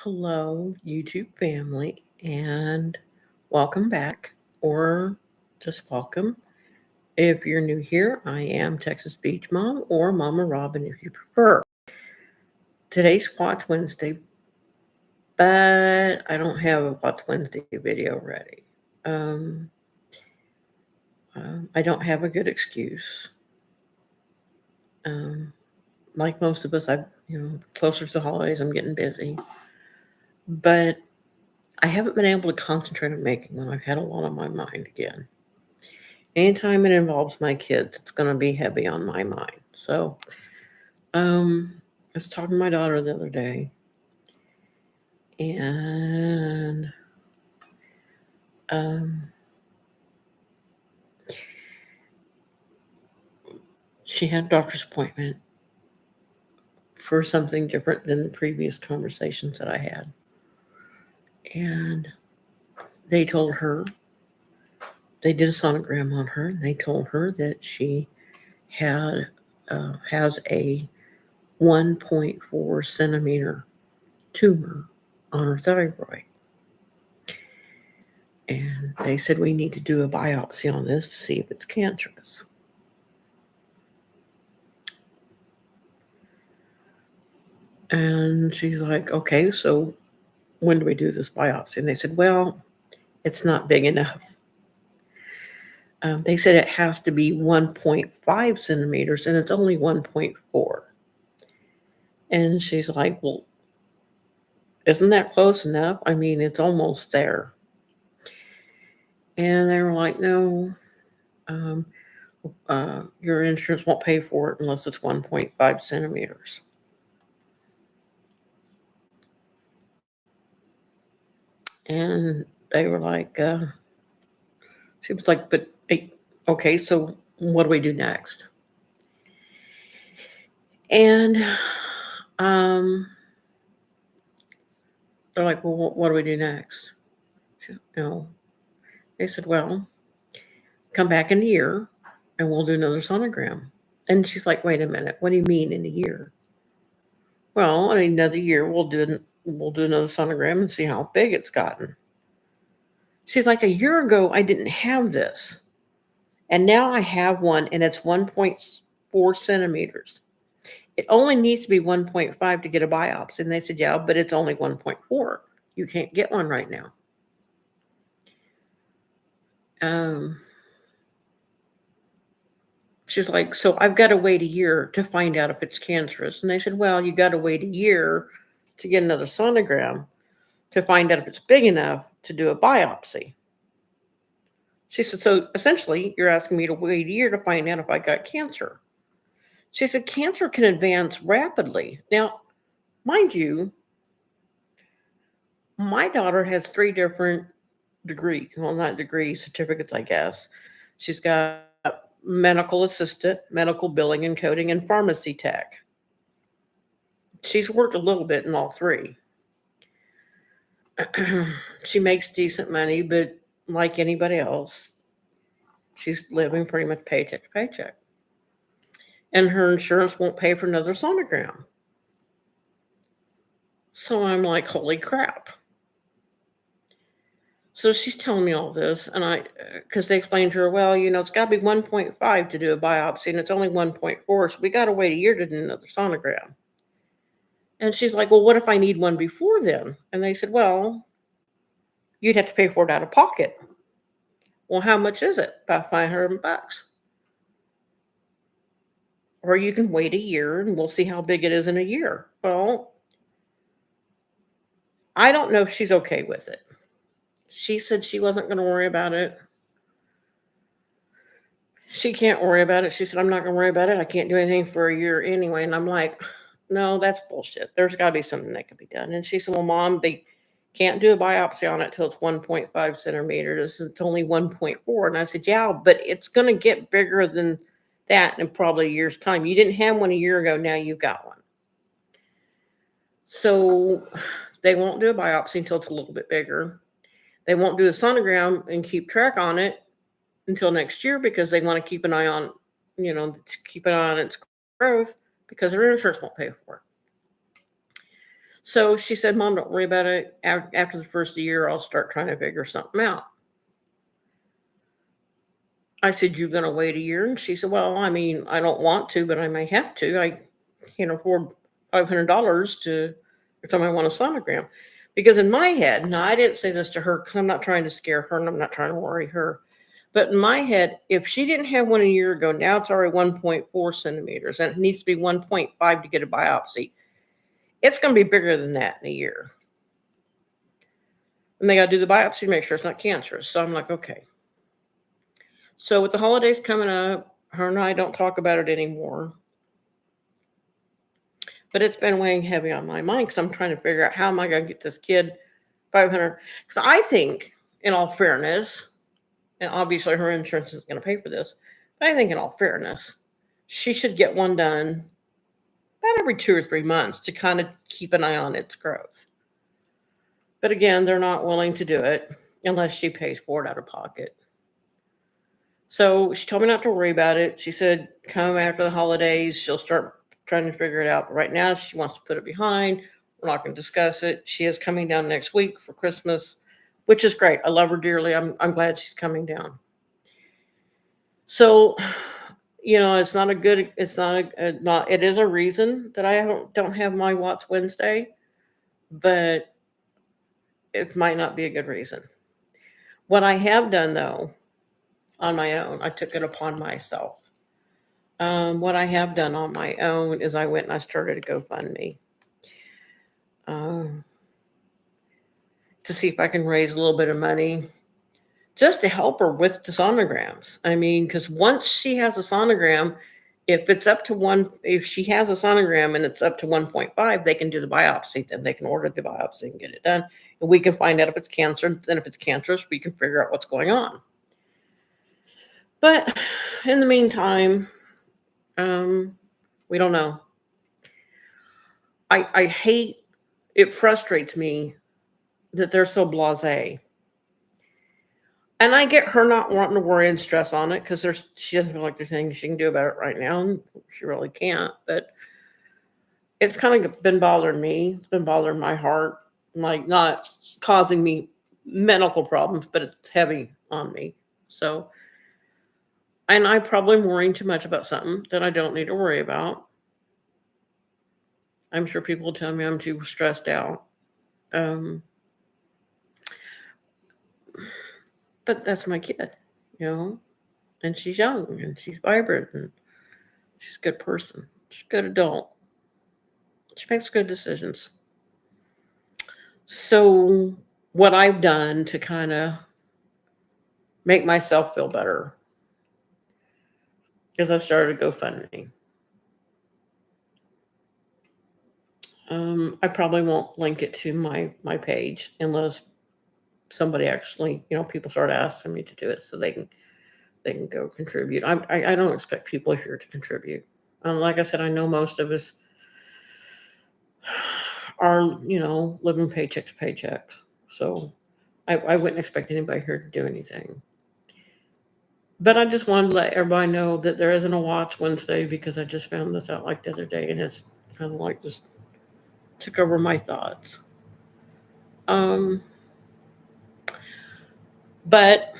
Hello, YouTube family, and welcome back, or just welcome. If you're new here, I am Texas Beach Mom, or Mama Robin if you prefer. Today's Watch Wednesday, but I don't have a Watch Wednesday video ready. Um, I don't have a good excuse. Um, like most of us, closer to the holidays, I'm getting busy, but I haven't been able to concentrate on making one. I've had a lot on my mind again. Anytime it involves my kids, it's going to be heavy on my mind. So, I was talking to my daughter the other day, and um, she had a doctor's appointment for something different than the previous conversations that I had. And they told her, they did a sonogram on her, and they told her that she has a 1.4 centimeter tumor on her thyroid. And they said we need to do a biopsy on this to see if it's cancerous. And she's like, okay, so when do we do this biopsy? And they said, well, it's not big enough. They said it has to be 1.5 centimeters, and it's only 1.4. And she's like, well, isn't that close enough? I mean, it's almost there. And they were like, no, um, your insurance won't pay for it unless it's 1.5 centimeters. And they were like, she was like, but okay, so what do we do next? And um, they're like, well, what do we do next? She's, they said, well, come back in a year and we'll do another sonogram. And she's like, wait a minute, what do you mean in a year? Well, in another year we'll do another sonogram and see how big it's gotten. She's like, a year ago I didn't have this, and now I have one, and it's 1.4 centimeters. It only needs to be 1.5 to get a biopsy. And they said, yeah, but it's only 1.4. You can't get one right now. Um, she's like, so I've got to wait a year to find out if it's cancerous. And they said, well, you got to wait a year to get another sonogram to find out if it's big enough to do a biopsy. She said, so essentially, you're asking me to wait a year to find out if I got cancer. She said, cancer can advance rapidly. Now, mind you, my daughter has 3 different not degrees, certificates, I guess. She's got medical assistant, medical billing and coding, and pharmacy tech. She's worked a little bit in all 3. She makes decent money, but like anybody else, she's living pretty much paycheck to paycheck. And her insurance won't pay for another sonogram. So I'm like, holy crap. So she's telling me all this, and because they explained to her, well, it's got to be 1.5 to do a biopsy, and it's only 1.4, so we got to wait a year to do another sonogram. And she's like, well, what if I need one before then? And they said, well, you'd have to pay for it out of pocket. Well, how much is it? About $500. Or you can wait a year, and we'll see how big it is in a year. Well, I don't know if she's okay with it. She said she wasn't going to worry about it. She can't worry about it. She said, I'm not going to worry about it. I can't do anything for a year anyway. And I'm like, no, that's bullshit. There's got to be something that can be done. And she said, well, Mom, they can't do a biopsy on it till it's 1.5 centimeters. It's only 1.4. And I said, yeah, but it's going to get bigger than that in probably a year's time. You didn't have one a year ago. Now you've got one. So they won't do a biopsy until it's a little bit bigger. They won't do a sonogram and keep track on it until next year because they want to keep an eye on, keep an eye on its growth because their insurance won't pay for it. So she said, Mom, don't worry about it. After the first of the year, I'll start trying to figure something out. I said, "You're gonna wait a year?" And she said, "Well, I mean, I don't want to, but I may have to. I can't afford $500 to every time I want a sonogram." Because in my head, now I didn't say this to her because I'm not trying to scare her and I'm not trying to worry her. But in my head, if she didn't have one a year ago, now it's already 1.4 centimeters and it needs to be 1.5 to get a biopsy. It's going to be bigger than that in a year. And they got to do the biopsy to make sure it's not cancerous. So I'm like, okay. So with the holidays coming up, her and I don't talk about it anymore. But it's been weighing heavy on my mind because I'm trying to figure out how am I going to get this kid 500. Because I think, in all fairness, and obviously her insurance is going to pay for this, but I think, in all fairness, she should get one done about every 2 or 3 months to kind of keep an eye on its growth. But again, they're not willing to do it unless she pays for it out of pocket. So she told me not to worry about it. She said, come after the holidays, she'll start trying to figure it out. But right now, she wants to put it behind. We're not going to discuss it. She is coming down next week for Christmas, which is great. I love her dearly. I'm glad she's coming down. So, it's not a good, it's not not, it is a reason that I don't have my Watts Wednesday, but it might not be a good reason. What I have done though, on my own, I took it upon myself. What I have done on my own is I went and I started a GoFundMe um, to see if I can raise a little bit of money just to help her with the sonograms. I mean, because once she has a sonogram, if she has a sonogram and it's up to 1.5, they can do the biopsy. Then they can order the biopsy and get it done. And we can find out if it's cancer. Then if it's cancerous, we can figure out what's going on. But in the meantime, we don't know. I hate, it frustrates me that they're so blasé. And I get her not wanting to worry and stress on it because she doesn't feel like there's anything she can do about it right now. And she really can't. But it's kind of been bothering me. It's been bothering my heart, like not causing me medical problems, but it's heavy on me. So, and I probably am worrying too much about something that I don't need to worry about. I'm sure people will tell me I'm too stressed out. Um, but that's my kid, you know, and she's young and she's vibrant and she's a good person. She's a good adult. She makes good decisions. So, what I've done to kind of make myself feel better is I've started a GoFundMe. I probably won't link it to my page unless somebody actually, people start asking me to do it so they can go contribute. I don't expect people here to contribute. Like I said, I know most of us are, living paycheck to paycheck. So I wouldn't expect anybody here to do anything. But I just wanted to let everybody know that there isn't a Watch Wednesday because I just found this out like the other day and it's kind of like just took over my thoughts. Um, but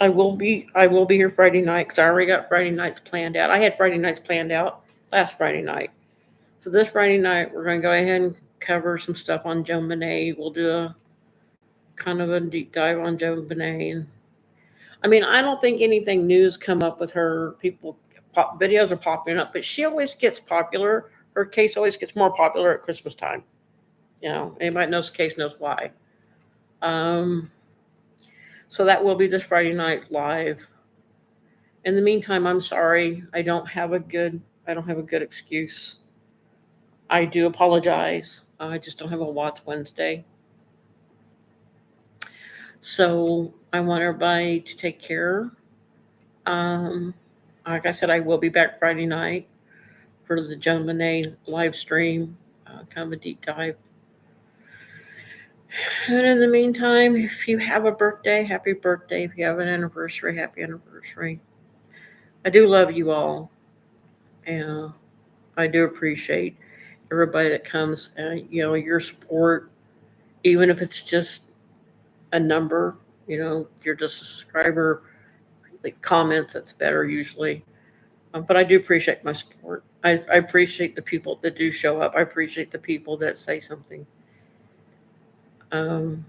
I will be here Friday night because I already got Friday nights planned out. I had Friday nights planned out last Friday night. So this Friday night we're gonna go ahead and cover some stuff on Joan Benet. We'll do a kind of a deep dive on Joan Benet. And I mean, I don't think anything new's come up with her. Videos are popping up, but she always gets popular. Her case always gets more popular at Christmas time. Anybody knows the case knows why. Um, so that will be this Friday night live. In the meantime, I'm sorry. I don't have a good excuse. I do apologize. I just don't have a Watts Wednesday. So I want everybody to take care. Um, like I said, I will be back Friday night for the Joan Benet live stream, kind of a deep dive. And in the meantime, if you have a birthday, happy birthday. If you have an anniversary, happy anniversary. I do love you all, and I do appreciate everybody that comes, your support, even if it's just a number, you're just a subscriber, like comments, that's better usually. But I do appreciate my support. I appreciate the people that do show up. I appreciate the people that say something. Um,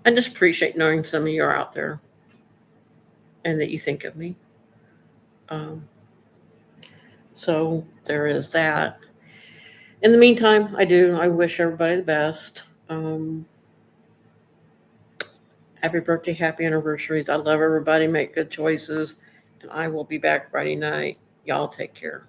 I just appreciate knowing some of you are out there and that you think of me. Um, so there is that. In the meantime, I wish everybody the best. Happy birthday, happy anniversaries. I love everybody. Make good choices. And I will be back Friday night. Y'all take care.